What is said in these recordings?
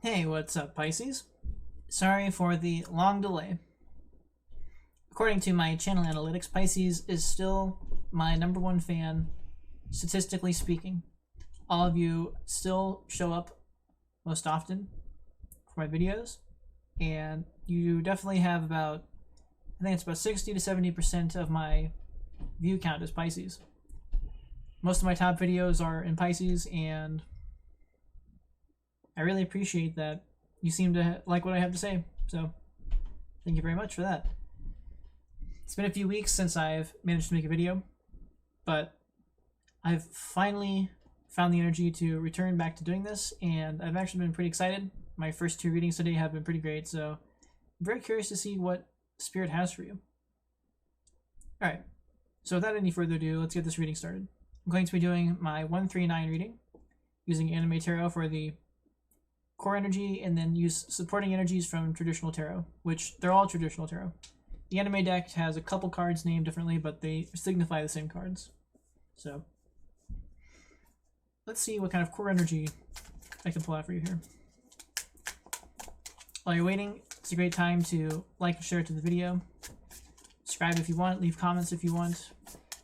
Hey, what's up, Pisces? Sorry for the long delay. According to my channel analytics, Pisces is still my #1 fan, statistically speaking. All of you still show up most often for my videos, and you definitely have about, I think it's about 60 to 70% of my view count is Pisces. Most of my top videos are in Pisces, and I really appreciate that you seem to like what I have to say, so thank you very much for that. It's been a few weeks since I've managed to make a video, but I've finally found the energy to return back to doing this, and I've actually been pretty excited. My first 2 readings today have been pretty great, so I'm very curious to see what Spirit has for you. Alright, so without any further ado, let's get this reading started. I'm going to be doing my 139 reading, using Anime Tarot for the core energy, and then use supporting energies from traditional tarot, which they're all traditional tarot. The anime deck has a couple cards named differently, but they signify the same cards. So let's see what kind of core energy I can pull out for you here. While you're waiting, it's a great time to like and share to the video. Subscribe if you want, leave comments if you want.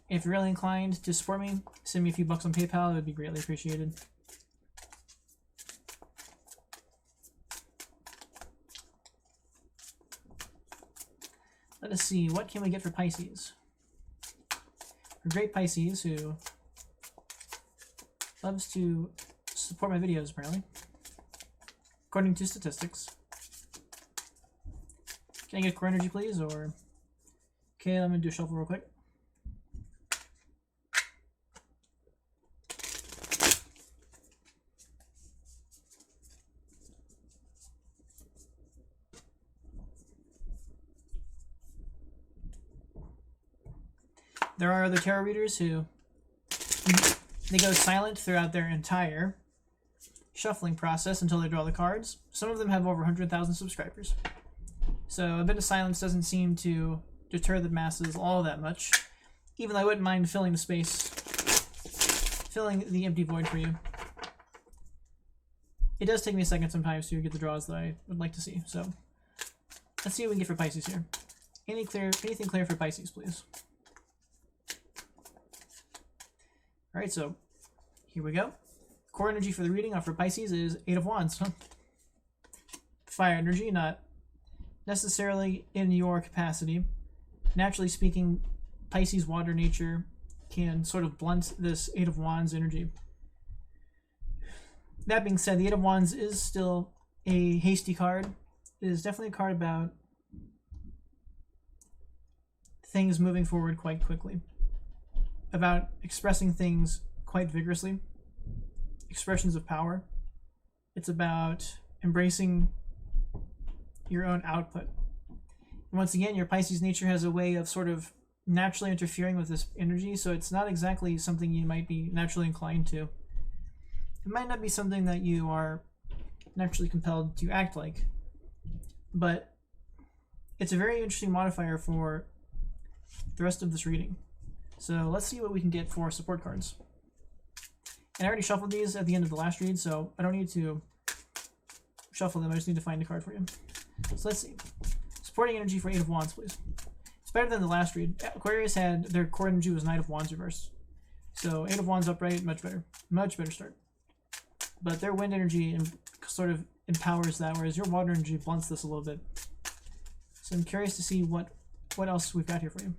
If you're really inclined to support me, send me a few bucks on PayPal, it would be greatly appreciated. Let us see, what can we get for Pisces? For great Pisces who loves to support my videos, apparently, according to statistics. Can I get core energy, please? Or okay, let me do a shuffle real quick. There are other tarot readers who they go silent throughout their entire shuffling process until they draw the cards. Some of them have over 100,000 subscribers. So a bit of silence doesn't seem to deter the masses all that much, even though I wouldn't mind filling the space, filling the empty void for you. It does take me a second sometimes to get the draws that I would like to see. So let's see what we can get for Pisces here. Anything clear for Pisces, please? Alright, so here we go. Core energy for the reading for Pisces is 8 of Wands. Fire energy, not necessarily in your capacity. Naturally speaking, Pisces water nature can sort of blunt this 8 of Wands energy. That being said, the 8 of Wands is still a hasty card. It is definitely a card about things moving forward quite quickly, about expressing things quite vigorously, expressions of power. It's about embracing your own output. And once again, your Pisces nature has a way of sort of naturally interfering with this energy, so it's not exactly something you might be naturally inclined to. It might not be something that you are naturally compelled to act like, but it's a very interesting modifier for the rest of this reading. So let's see what we can get for support cards. And I already shuffled these at the end of the last read, so I don't need to shuffle them. I just need to find a card for you. So let's see. Supporting energy for 8 of Wands, please. It's better than the last read. Aquarius had their core energy was 9 of Wands reversed. So 8 of Wands upright, much better. Much better start. But their wind energy sort of empowers that, whereas your water energy blunts this a little bit. So I'm curious to see what else we've got here for you.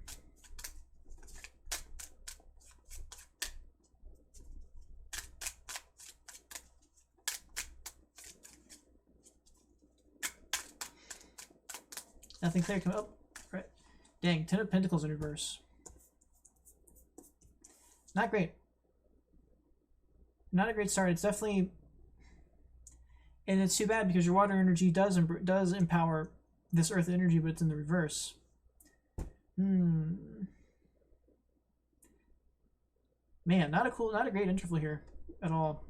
Nothing clear come up. Right. Dang, 10 of Pentacles in reverse. Not great. Not a great start. It's definitely, and it's too bad because your water energy does empower this earth energy, but it's in the reverse. Man, not a great interval here at all.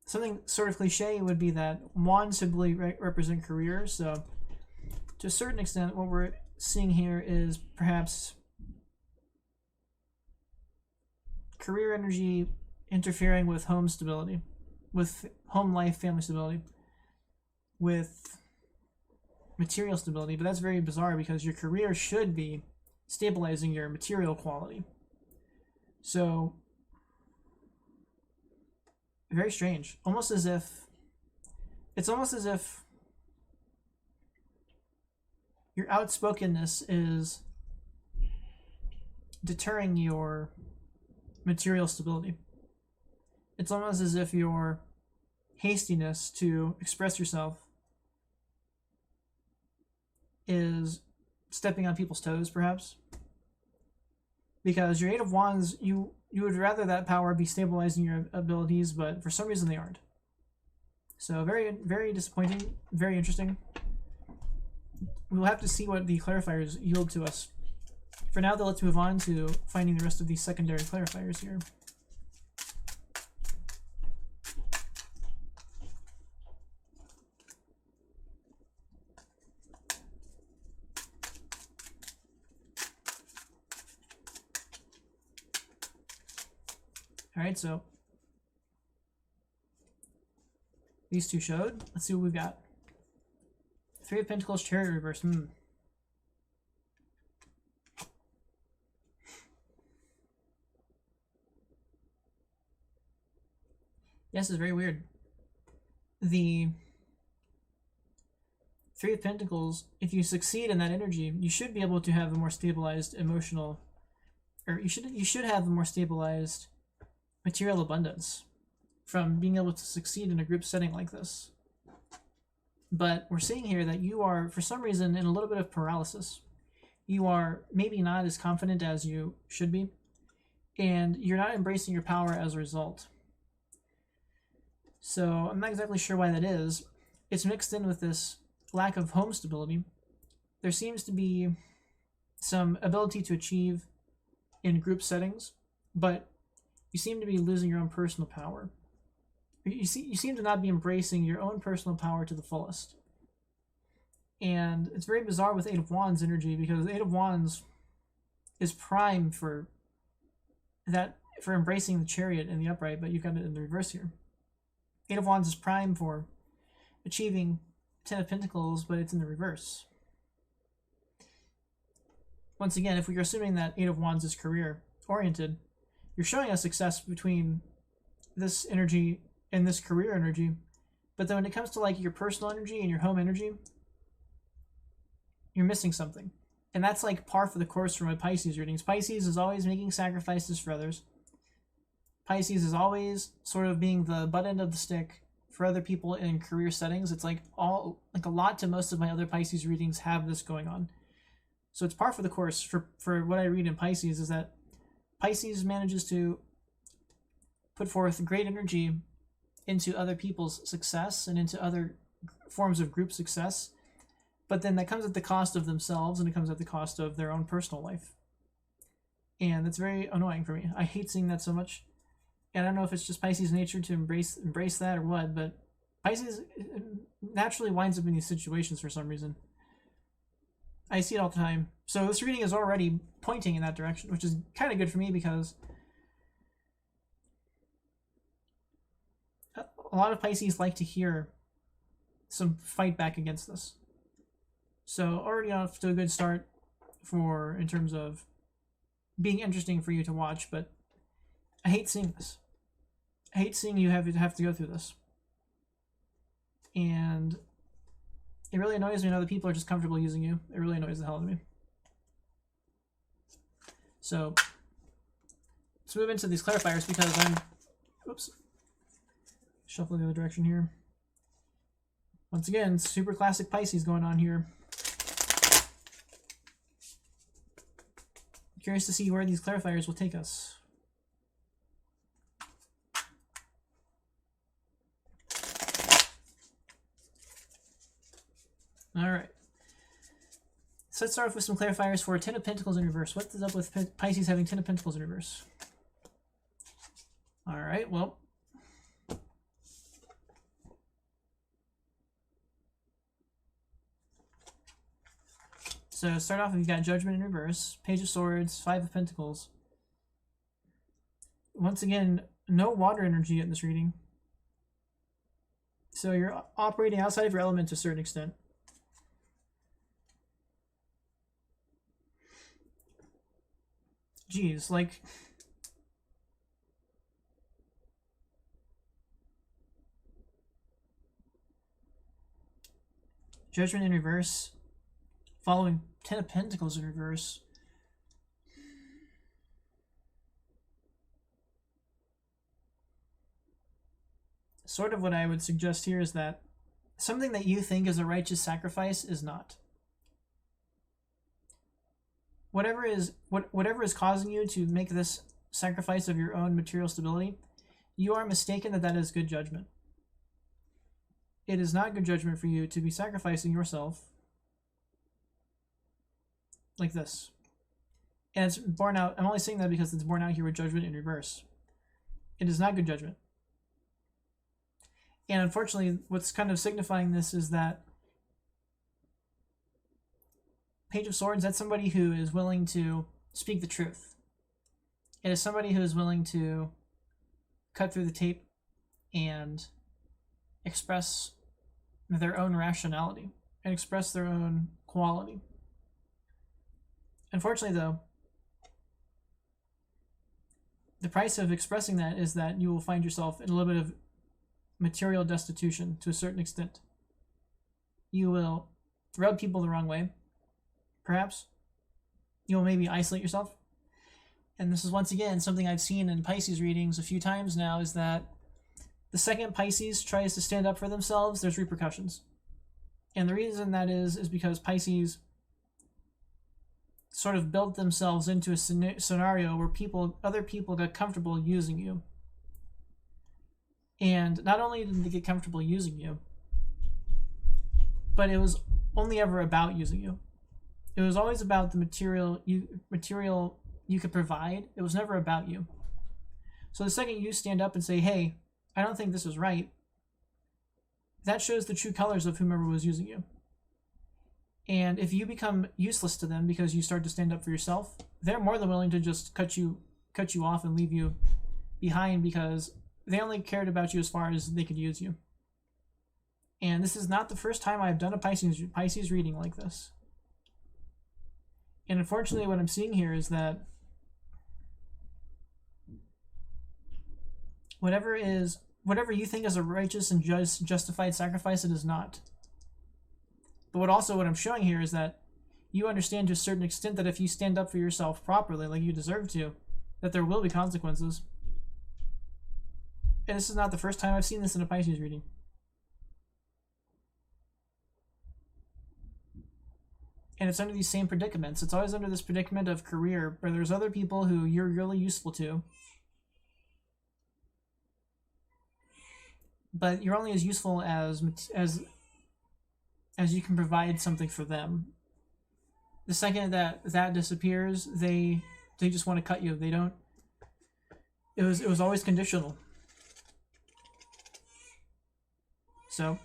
Something sort of cliche would be that wands simply represent career, so to a certain extent, what we're seeing here is perhaps career energy interfering with home stability. with home life, family stability, with material stability, but that's very bizarre because your career should be stabilizing your material quality. So, very strange. Almost as if, it's almost as if your outspokenness is deterring your material stability. It's almost as if your hastiness to express yourself is stepping on people's toes, perhaps. Because your Eight of Wands, you would rather that power be stabilizing your abilities, but for some reason they aren't. So very, very disappointing, very interesting. We'll have to see what the clarifiers yield to us. For now, though, let's move on to finding the rest of these secondary clarifiers here. Alright, so these two showed. Let's see what we've got. Three of Pentacles, Chariot reverse. Yes, it's very weird. The Three of Pentacles, if you succeed in that energy, you should be able to have a more stabilized emotional, or you should have a more stabilized material abundance from being able to succeed in a group setting like this. But we're seeing here that you are, for some reason, in a little bit of paralysis. You are maybe not as confident as you should be, and you're not embracing your power as a result. So I'm not exactly sure why that is. It's mixed in with this lack of home stability. There seems to be some ability to achieve in group settings, but you seem to be losing your own personal power. You seem to not be embracing your own personal power to the fullest. And it's very bizarre with Eight of Wands energy, because Eight of Wands is prime for that, for embracing the Chariot in the upright, but you've got it in the reverse here. Eight of Wands is prime for achieving Ten of Pentacles, but it's in the reverse. Once again, if we are assuming that Eight of Wands is career oriented, you're showing us success between this energy and this career energy, but then when it comes to like your personal energy and your home energy, you're missing something. And that's like par for the course for my Pisces readings. Pisces is always making sacrifices for others. Pisces is always sort of being the butt end of the stick for other people in career settings. It's like a lot to most of my other Pisces readings have this going on. So it's par for the course for what I read in Pisces, is that Pisces manages to put forth great energy into other people's success and into other forms of group success, but then that comes at the cost of themselves, and it comes at the cost of their own personal life. And that's very annoying for me. I hate seeing that so much. And I don't know if it's just Pisces' nature to embrace that or what, but Pisces naturally winds up in these situations for some reason. I see it all the time. So this reading is already pointing in that direction, which is kind of good for me, because a lot of Pisces like to hear some fight back against this. So already off to a good start in terms of being interesting for you to watch, but I hate seeing this. I hate seeing you have to go through this. And it really annoys me when other people are just comfortable using you. It really annoys the hell out of me. So let's move into these clarifiers, because I'm, oops, shuffling the other direction here. Once again, super classic Pisces going on here. Curious to see where these clarifiers will take us. Alright. So let's start off with some clarifiers for Ten of Pentacles in reverse. What is up with Pisces having Ten of Pentacles in reverse? Alright, well. So start off, we've got Judgment in reverse, Page of Swords, Five of So you're operating outside of your element to a certain extent. Geez, like... Judgment in reverse. Following 10 of Pentacles in reverse. Sort of what I would suggest here is that something that you think is a righteous sacrifice is not. Whatever is causing you to make this sacrifice of your own material stability, you are mistaken that is good judgment. It is not good judgment for you to be sacrificing yourself like this. And it's borne out, I'm only saying that because it's borne out here with judgment in reverse. It is not good judgment. And unfortunately, what's kind of signifying this is that Page of Swords, that's somebody who is willing to speak the truth. It is somebody who is willing to cut through the tape and express their own rationality and express their own quality. Unfortunately, though, the price of expressing that is that you will find yourself in a little bit of material destitution to a certain extent. You will rub people the wrong way, perhaps. You will maybe isolate yourself. And this is once again something I've seen in Pisces readings a few times now, is that the second Pisces tries to stand up for themselves, there's repercussions. And the reason that is because Pisces sort of built themselves into a scenario where other people got comfortable using you. And not only did they get comfortable using you, but it was only ever about using you. It was always about the material you could provide. It was never about you. So the second you stand up and say, hey, I don't think this is right, that shows the true colors of whomever was using you. And if you become useless to them because you start to stand up for yourself, they're more than willing to just cut you off and leave you behind, because they only cared about you as far as they could use you. And this is not the first time I've done a Pisces reading like this. And unfortunately, what I'm seeing here is that whatever you think is a righteous and justified sacrifice, it is not. But what I'm showing here is that you understand to a certain extent that if you stand up for yourself properly, like you deserve to, that there will be consequences. And this is not the first time I've seen this in a Pisces reading. And it's under these same predicaments. It's always under this predicament of career, where there's other people who you're really useful to, but you're only as useful as you can provide something for them. The second that disappears, they just want to cut you. They don't. It was always conditional. So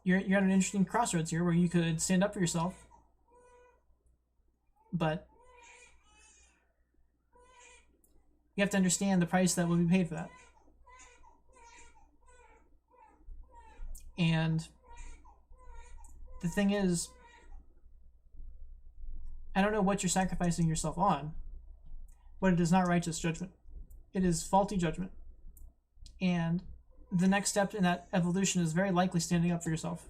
you're at an interesting crossroads here, where you could stand up for yourself, but you have to understand the price that will be paid for that. And the thing is, I don't know what you're sacrificing yourself on, but it is not righteous judgment. It is faulty judgment. And the next step in that evolution is very likely standing up for yourself.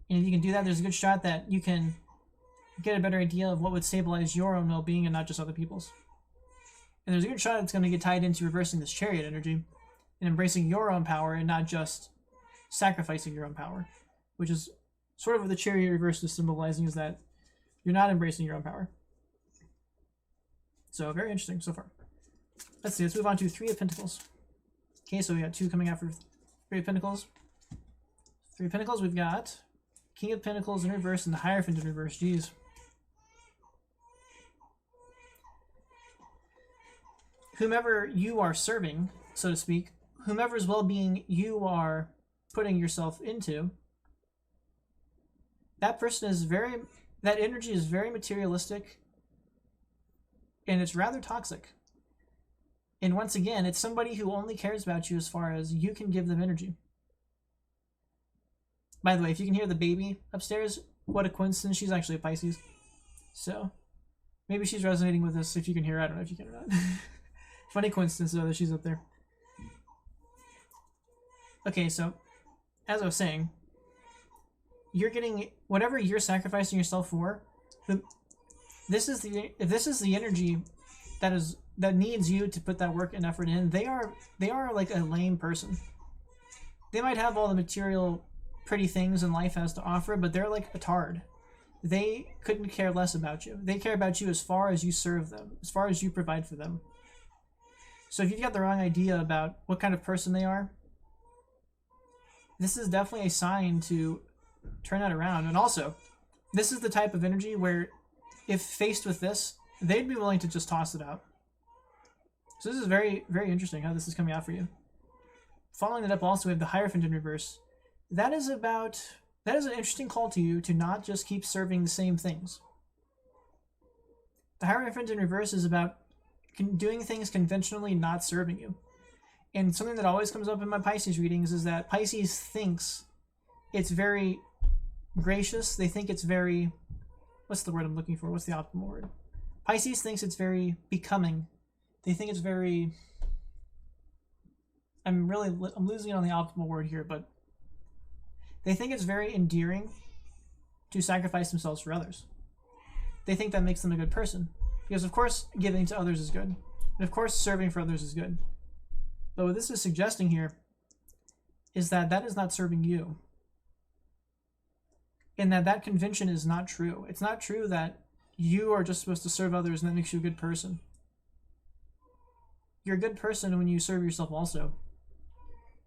And if you can do that, there's a good shot that you can get a better idea of what would stabilize your own well-being and not just other people's. And there's a good shot it's going to get tied into reversing this Chariot energy and embracing your own power and not just sacrificing your own power, which is sort of what the Chariot reverse is symbolizing, is that you're not embracing your own power. So very interesting so far. Let's see, let's move on to Three of Pentacles. Okay, so we got two coming after Three of Pentacles. Three of Pentacles, we've got King of Pentacles in reverse and the Hierophant in reverse. Jeez. Whomever you are serving, so to speak, whomever's well-being you are putting yourself into, that energy is very materialistic, and it's rather toxic. And once again, it's somebody who only cares about you as far as you can give them energy. By the way, if you can hear the baby upstairs, what a coincidence. She's actually a Pisces. So maybe she's resonating with us if you can hear her. I don't know if you can or not. Funny coincidence though that she's up there. Okay, so as I was saying, you're getting whatever you're sacrificing yourself for. This is the energy that needs you to put that work and effort in. They are like a lame person. They might have all the material pretty things in life has to offer, but they're like a tard. They couldn't care less about you. They care about you as far as you serve them, as far as you provide for them. So if you've got the wrong idea about what kind of person they are, this is definitely a sign to turn that around. And also, this is the type of energy where if faced with this, they'd be willing to just toss it out. So this is very, very interesting how this is coming out for you. Following that up, also we have the Hierophant in reverse. That is an interesting call to you to not just keep serving the same things. The Hierophant in reverse is about doing things conventionally, not serving you. And something that always comes up in my Pisces readings is that Pisces thinks it's very gracious. They think it's very, what's the word I'm looking for? What's the optimal word? Pisces thinks it's very becoming. They think it's very, I'm losing it on the optimal word here, but they think it's very endearing to sacrifice themselves for others. They think that makes them a good person. Because of course giving to others is good. And of course serving for others is good. But what this is suggesting here is that that is not serving you. And that convention is not true. It's not true that you are just supposed to serve others and that makes you a good person. You're a good person when you serve yourself also.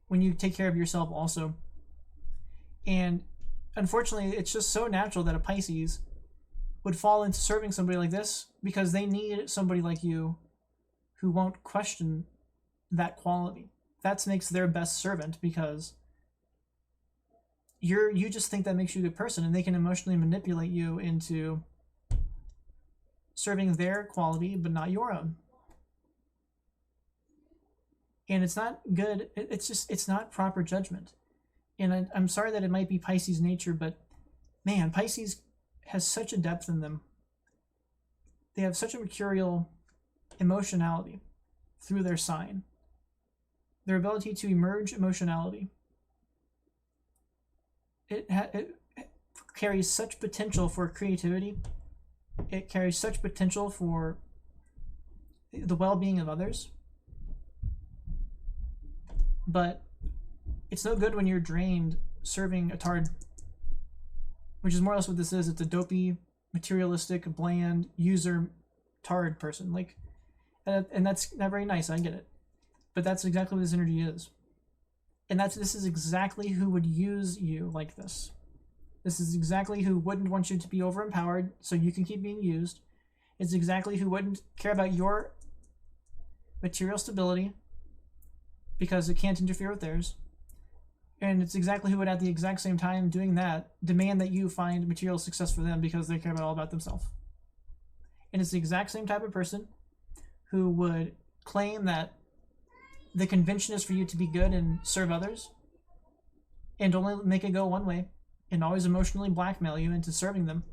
When you take care of yourself also. And unfortunately, it's just so natural that a Pisces would fall into serving somebody like this because they need somebody like you who won't question that quality. That makes their best servant because you just think that makes you a good person, and they can emotionally manipulate you into serving their quality but not your own. And it's not good. It's not proper judgment. And I'm sorry that it might be Pisces nature, but man, Pisces has such a depth in them. They have such a mercurial emotionality through their sign. Their ability to emerge emotionality. It carries such potential for creativity. It carries such potential for the well-being of others. But it's no good when you're drained serving a tard, which is more or less what this is. It's a dopey, materialistic, bland, user tard person. And that's not very nice, I get it. But that's exactly what this energy is. And this is exactly who would use you like this. This is exactly who wouldn't want you to be overempowered so you can keep being used. It's exactly who wouldn't care about your material stability because it can't interfere with theirs. And it's exactly who would, at the exact same time doing that, demand that you find material success for them because they care all about themselves. And it's the exact same type of person who would claim that the convention is for you to be good and serve others and only make it go one way and always emotionally blackmail you into serving them.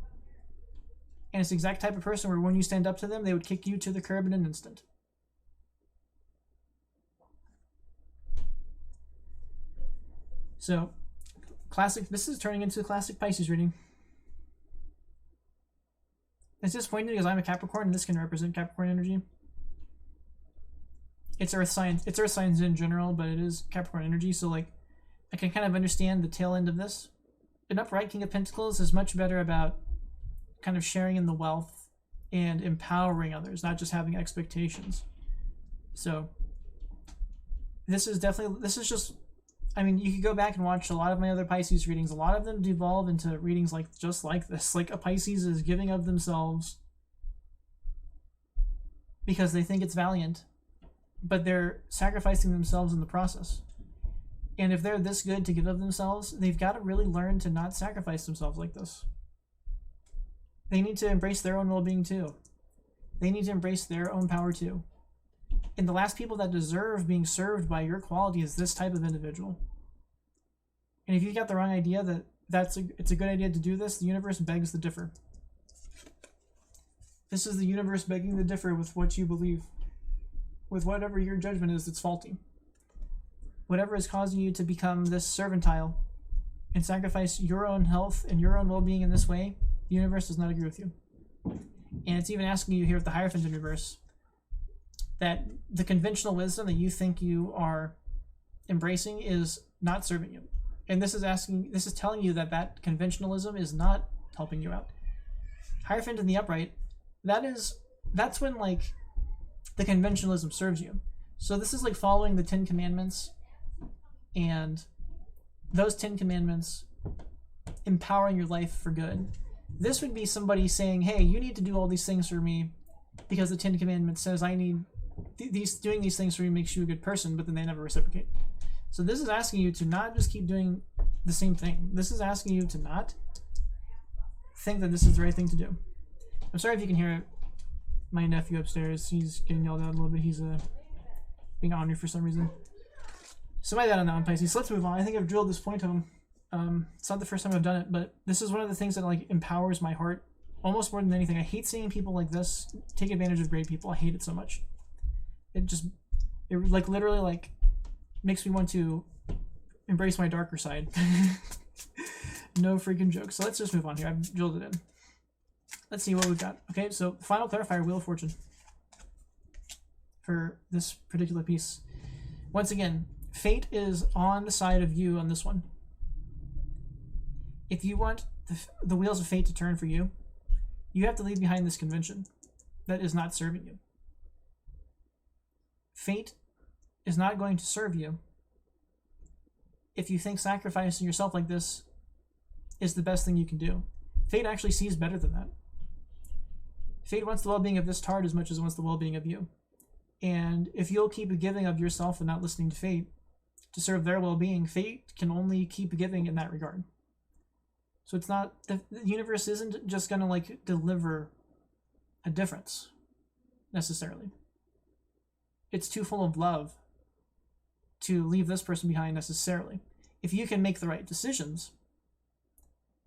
And it's the exact type of person where when you stand up to them, they would kick you to the curb in an instant. So, this is turning into a classic Pisces reading. It's disappointing because I'm a Capricorn and this can represent Capricorn energy. It's Earth signs in general, but it is Capricorn energy, so I can kind of understand the tail end of this. An upright King of Pentacles is much better about kind of sharing in the wealth and empowering others, not just having expectations. So, this is just, I mean, you could go back and watch a lot of my other Pisces readings. A lot of them devolve into readings just like this. Like a Pisces is giving of themselves because they think it's valiant, but they're sacrificing themselves in the process. And if they're this good to give of themselves, they've got to really learn to not sacrifice themselves like this. They need to embrace their own well-being too. They need to embrace their own power too. And the last people that deserve being served by your quality is this type of individual. And if you've got the wrong idea that it's a good idea to do this, the universe begs to differ. This is the universe begging to differ with what you believe. With whatever your judgment is, it's faulty. Whatever is causing you to become this servantile and sacrifice your own health and your own well-being in this way, the universe does not agree with you. And it's even asking you here with the Hierophant in reverse that the conventional wisdom that you think you are embracing is not serving you. And this is telling you that that conventionalism is not helping you out. Hierophant in the upright, that's when like the conventionalism serves you. So this is like following the 10 Commandments, and those 10 Commandments empowering your life for good. This would be somebody saying, hey, you need to do all these things for me because the 10 Commandments says I need doing these things for me makes you a good person, but then they never reciprocate. So this is asking you to not just keep doing the same thing. This is asking you to not think that this is the right thing to do. I'm sorry if you can hear my nephew upstairs. He's getting yelled at a little bit. He's being honored for some reason. So my dad on that one, Pisces. So let's move on. I think I've drilled this point home. It's not the first time I've done it, but this is one of the things that like empowers my heart almost more than anything. I hate seeing people like this take advantage of great people. I hate it so much. It like literally like makes me want to embrace my darker side. No freaking joke. So let's just move on here. I've drilled it in. Let's see what we've got. Okay, so final clarifier, Wheel of Fortune for this particular piece. Once again, fate is on the side of you on this one. If you want the wheels of fate to turn for you, you have to leave behind this convention that is not serving you. Fate is not going to serve you if you think sacrificing yourself like this is the best thing you can do. Fate actually sees better than that. Fate wants the well-being of this tard as much as it wants the well-being of you. And if you'll keep giving of yourself and not listening to fate to serve their well-being, fate can only keep giving in that regard. So it's not, the universe isn't just going to like deliver a difference necessarily. It's too full of love to leave this person behind necessarily. If you can make the right decisions,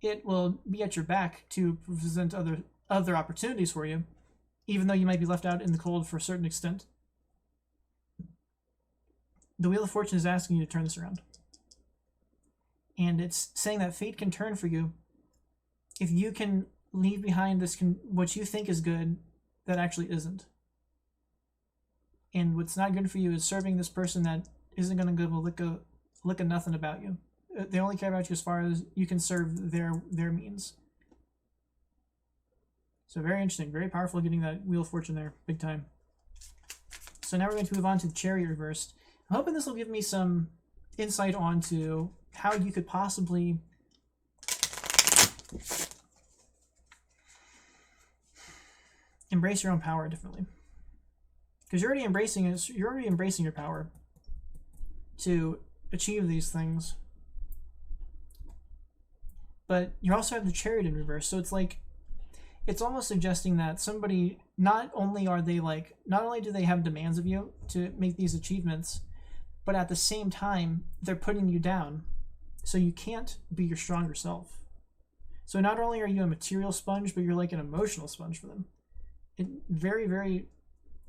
it will be at your back to present other opportunities for you, even though you might be left out in the cold for a certain extent. The Wheel of Fortune is asking you to turn this around. And it's saying that fate can turn for you if you can leave behind this what you think is good that actually isn't. And what's not good for you is serving this person that isn't going to give a lick of nothing about you. They only care about you as far as you can serve their means. So very interesting, very powerful getting that Wheel of Fortune there, big time. So now we're going to move on to the Chariot reversed. I'm hoping this will give me some insight onto how you could possibly embrace your own power differently. Because you're already embracing your power to achieve these things. But you also have the Chariot in reverse, so it's like, it's almost suggesting that somebody, not only do they have demands of you to make these achievements, but at the same time, they're putting you down, so you can't be your stronger self. So not only are you a material sponge, but you're like an emotional sponge for them. Very, very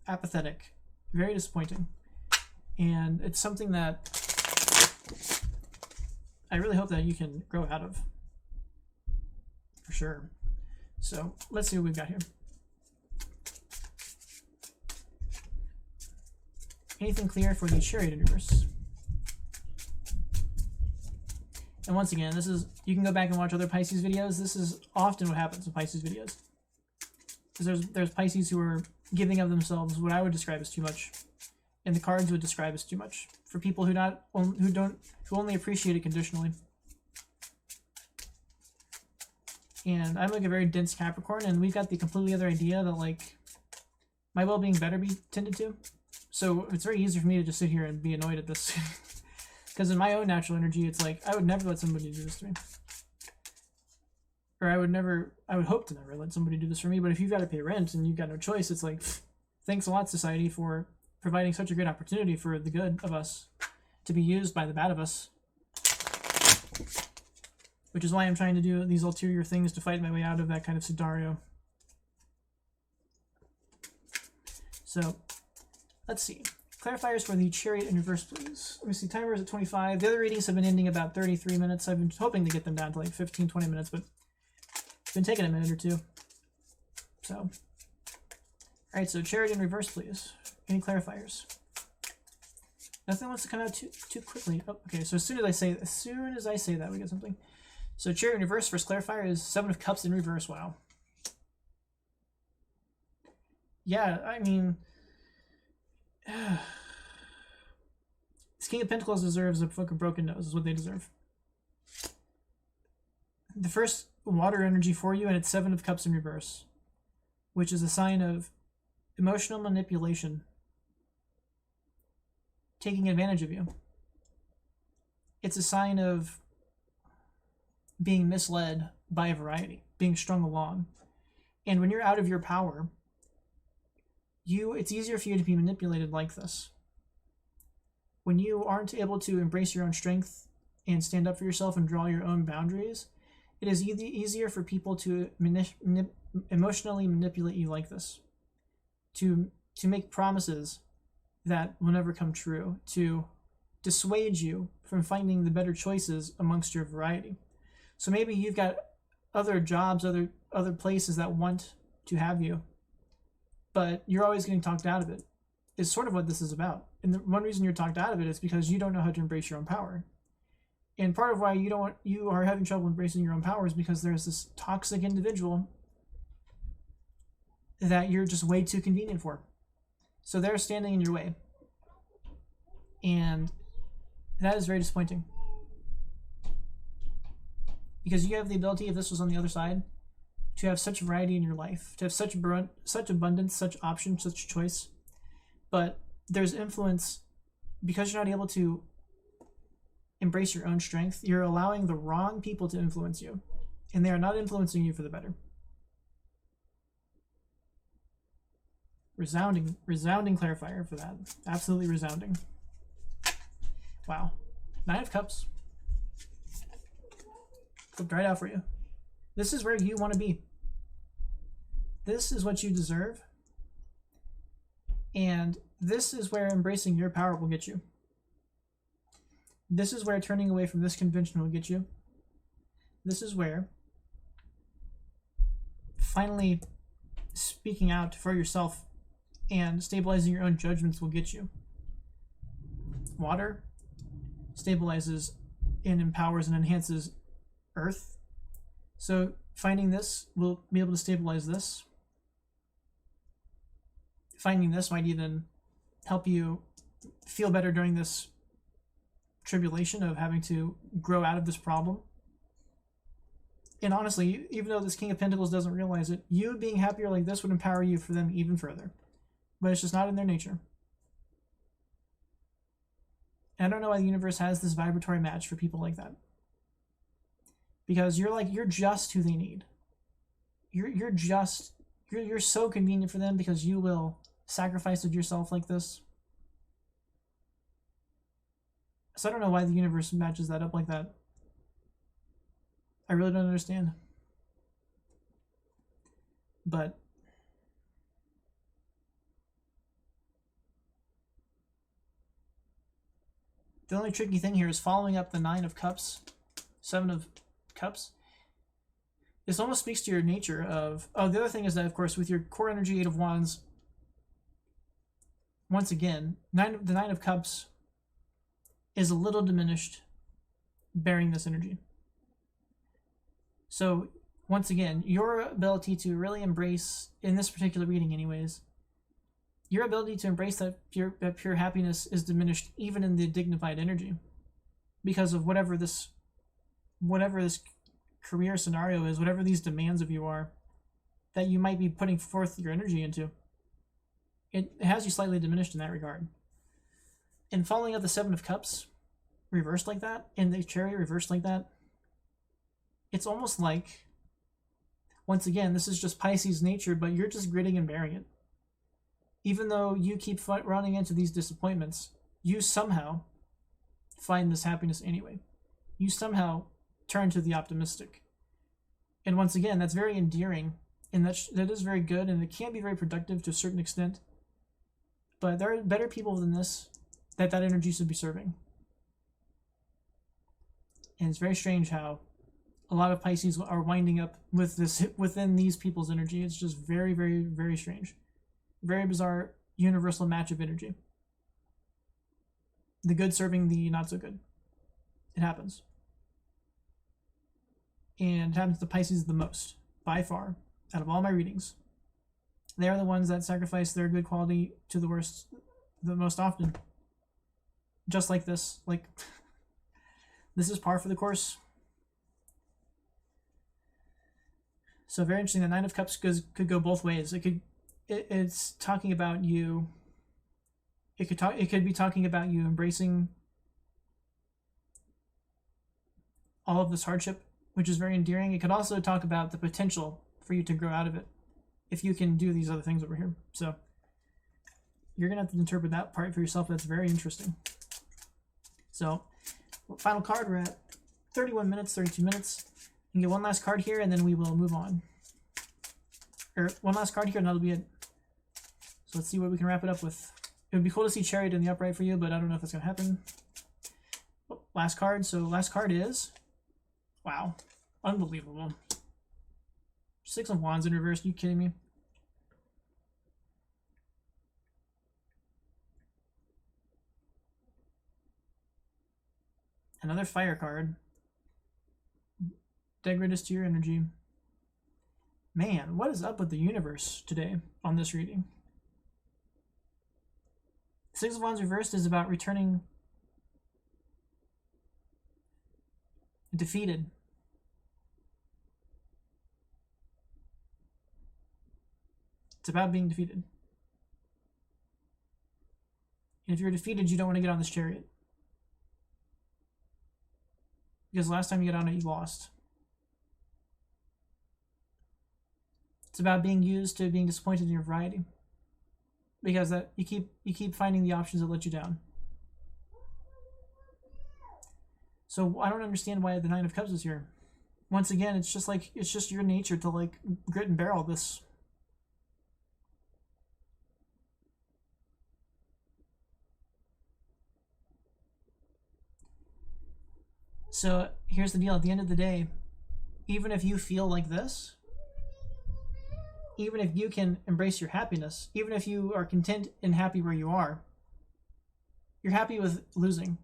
apathetic, very disappointing. And it's something that I really hope that you can grow out of. For sure. So let's see what we've got here. Anything clear for the Chariot universe? And once again, you can go back and watch other Pisces videos. This is often what happens in Pisces videos. Because there's Pisces who are giving of themselves what I would describe as too much, and the cards would describe as too much for people who only appreciate it conditionally. And I'm like a very dense Capricorn, and we've got the completely other idea that like my well-being better be tended to. So it's very easy for me to just sit here and be annoyed at this. Because in my own natural energy, it's like, I would never let somebody do this to me. Or I would hope to never let somebody do this for me. But if you've got to pay rent and you've got no choice, it's like, thanks a lot, society, for providing such a great opportunity for the good of us to be used by the bad of us. Which is why I'm trying to do these ulterior things to fight my way out of that kind of scenario. So, let's see. Clarifiers for the Chariot in reverse, please. Let me see. Timer is at 25. The other readings have been ending about 33 minutes. I've been hoping to get them down to like 15, 20 minutes, but it's been taking a minute or two. So, alright, so Chariot in reverse, please. Any clarifiers? Nothing wants to come out too quickly. Oh, okay, so as soon as I say that, we get something. So Chariot in reverse, first clarifier is 7 of Cups in reverse. Wow. Yeah, I mean, this King of Pentacles deserves a fucking broken nose, is what they deserve. The first water energy for you, and it's 7 of Cups in reverse, which is a sign of emotional manipulation, taking advantage of you. It's a sign of being misled by a variety, being strung along. And when you're out of your power, it's easier for you to be manipulated like this. When you aren't able to embrace your own strength and stand up for yourself and draw your own boundaries, it is easier for people to emotionally manipulate you like this, to make promises that will never come true, to dissuade you from finding the better choices amongst your variety. So maybe you've got other jobs, other places that want to have you, but you're always getting talked out of it. Is sort of what this is about. And the one reason you're talked out of it is because you don't know how to embrace your own power. And part of why you are having trouble embracing your own power is because there's this toxic individual that you're just way too convenient for. So they're standing in your way. And that is very disappointing. Because you have the ability, if this was on the other side, to have such variety in your life, to have such abundance, such options, such choice. But there's influence, because you're not able to embrace your own strength, you're allowing the wrong people to influence you. And they are not influencing you for the better. Resounding clarifier for that. Absolutely resounding. Wow. 9 of Cups. Flipped right out for you. This is where you want to be. This is what you deserve. And this is where embracing your power will get you. This is where turning away from this convention will get you. This is where finally speaking out for yourself and stabilizing your own judgments will get you. Water stabilizes and empowers and enhances earth. So finding this will be able to stabilize this. Finding this might even help you feel better during this tribulation of having to grow out of this problem. And honestly, even though this King of Pentacles doesn't realize it, you being happier like this would empower you for them even further. But it's just not in their nature. And I don't know why the universe has this vibratory match for people like that. Because you're just who they need. You're so convenient for them because you will sacrifice of yourself like this. So I don't know why the universe matches that up like that. I really don't understand. But the only tricky thing here is following up the 9 of Cups, 7 of Cups. This almost speaks to your nature of... Oh, the other thing is that, of course, with your core energy, 8 of Wands, once again, the 9 of Cups is a little diminished bearing this energy. So, once again, your ability to really embrace, in this particular reading anyways, your ability to embrace that pure happiness is diminished even in the dignified energy. Because of whatever this career scenario is, whatever these demands of you are, that you might be putting forth your energy into. It has you slightly diminished in that regard. And following up the 7 of Cups, reversed like that, and the Chariot reversed like that, it's almost like, once again, this is just Pisces nature, but you're just gritting and bearing it. even though you keep running into these disappointments, you somehow find this happiness anyway. You somehow turn to the optimistic. And once again, that's very endearing, and that is very good, and it can be very productive to a certain extent. But there are better people than this that energy should be serving. And it's very strange how a lot of Pisces are winding up with this within these people's energy. It's just very, very, very strange. Very bizarre universal match of energy. The good serving the not so good. It happens. And it happens to Pisces the most, by far, out of all my readings. They are the ones that sacrifice their good quality to the worst the most often. Just like this. Like, this is par for the course. So very interesting. The Nine of Cups could go both ways. It's talking about you. It could be talking about you embracing all of this hardship, which is very endearing. It could also talk about the potential for you to grow out of it if you can do these other things over here. So you're gonna have to interpret that part for yourself. That's very interesting. So final card, we're at 31 minutes, 32 minutes. You can get one last card here, and then we will move on. Or one last card here, and that'll be it. So let's see what we can wrap it up with. It would be cool to see Chariot in the upright for you, but I don't know if that's going to happen. Oh, last card. So last card is... Wow. Unbelievable. Six of Wands in reverse. Are you kidding me? Another fire card. Detritus to your energy. Man, what is up with the universe today on this reading? Six of Wands reversed is about returning defeated. It's about being defeated. And if you're defeated, you don't want to get on this chariot. Because last time you got on it, you lost. It's about being used to being disappointed in your variety. Because that you keep finding the options that let you down. So I don't understand why the Nine of Cups is here. Once again, it's just your nature to like grit and bear all this. So here's the deal. At the end of the day, even if you feel like this, even if you can embrace your happiness, even if you are content and happy where you are, you're happy with losing.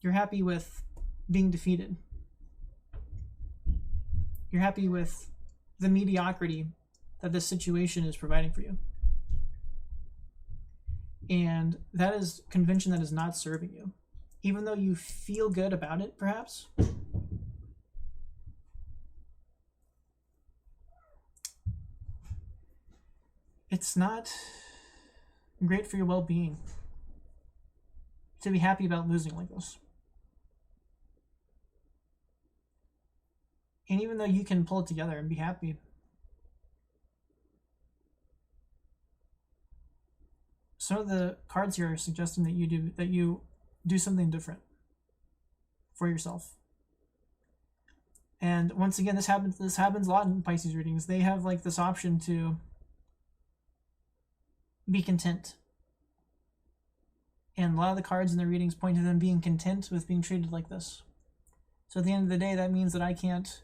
You're happy with being defeated. You're happy with the mediocrity that this situation is providing for you. And that is convention that is not serving you. Even though you feel good about it, perhaps, it's not great for your well-being to be happy about losing like this. And even though you can pull it together and be happy, some of the cards here are suggesting that you do something different for yourself. And once again, this happens a lot in Pisces readings. They have like this option to be content. And a lot of the cards in the readings point to them being content with being treated like this. So at the end of the day, that means that I can't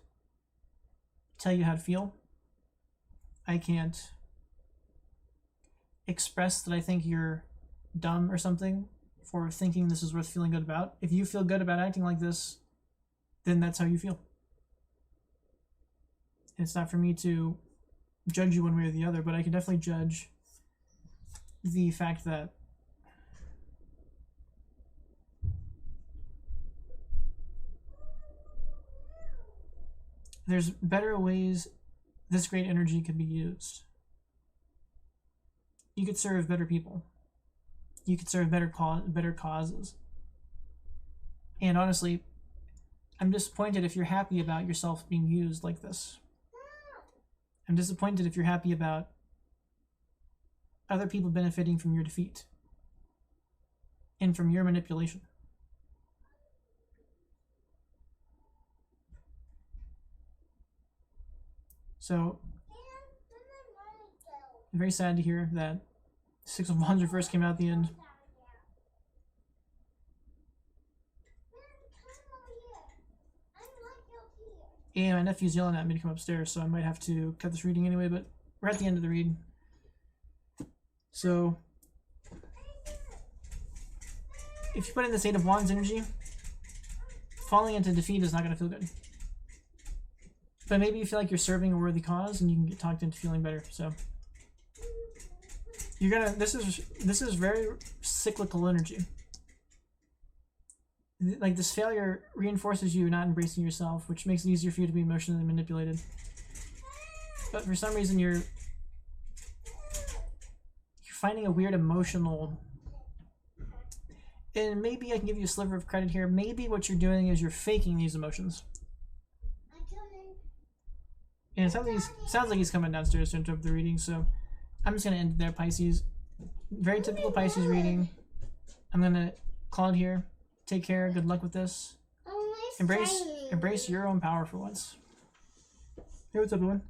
tell you how to feel. I can't express that I think you're dumb or something for thinking this is worth feeling good about. If you feel good about acting like this, then that's how you feel. And it's not for me to judge you one way or the other, but I can definitely judge the fact that there's better ways this great energy could be used. You could serve better people. You could serve better causes. And honestly, I'm disappointed if you're happy about yourself being used like this. I'm disappointed if you're happy about other people benefiting from your defeat and from your manipulation. So, I'm very sad to hear that Six of Wands reverse came out at the end. And my nephew's yelling at me to come upstairs, so I might have to cut this reading anyway, but we're at the end of the read. So, if you put in this Eight of Wands energy, falling into defeat is not going to feel good. But maybe you feel like you're serving a worthy cause and you can get talked into feeling better. So, you're gonna, this is very cyclical energy. Like, this failure reinforces you not embracing yourself, which makes it easier for you to be emotionally manipulated. But for some reason you're finding a weird emotional, and maybe I can give you a sliver of credit here, maybe what you're doing is you're faking these emotions. And it sounds like he's coming downstairs to interrupt the reading, so I'm just going to end it there, Pisces. Very typical Pisces reading. I'm going to call it here. Take care. Good luck with this. Embrace your own power for once. Hey, what's up, everyone?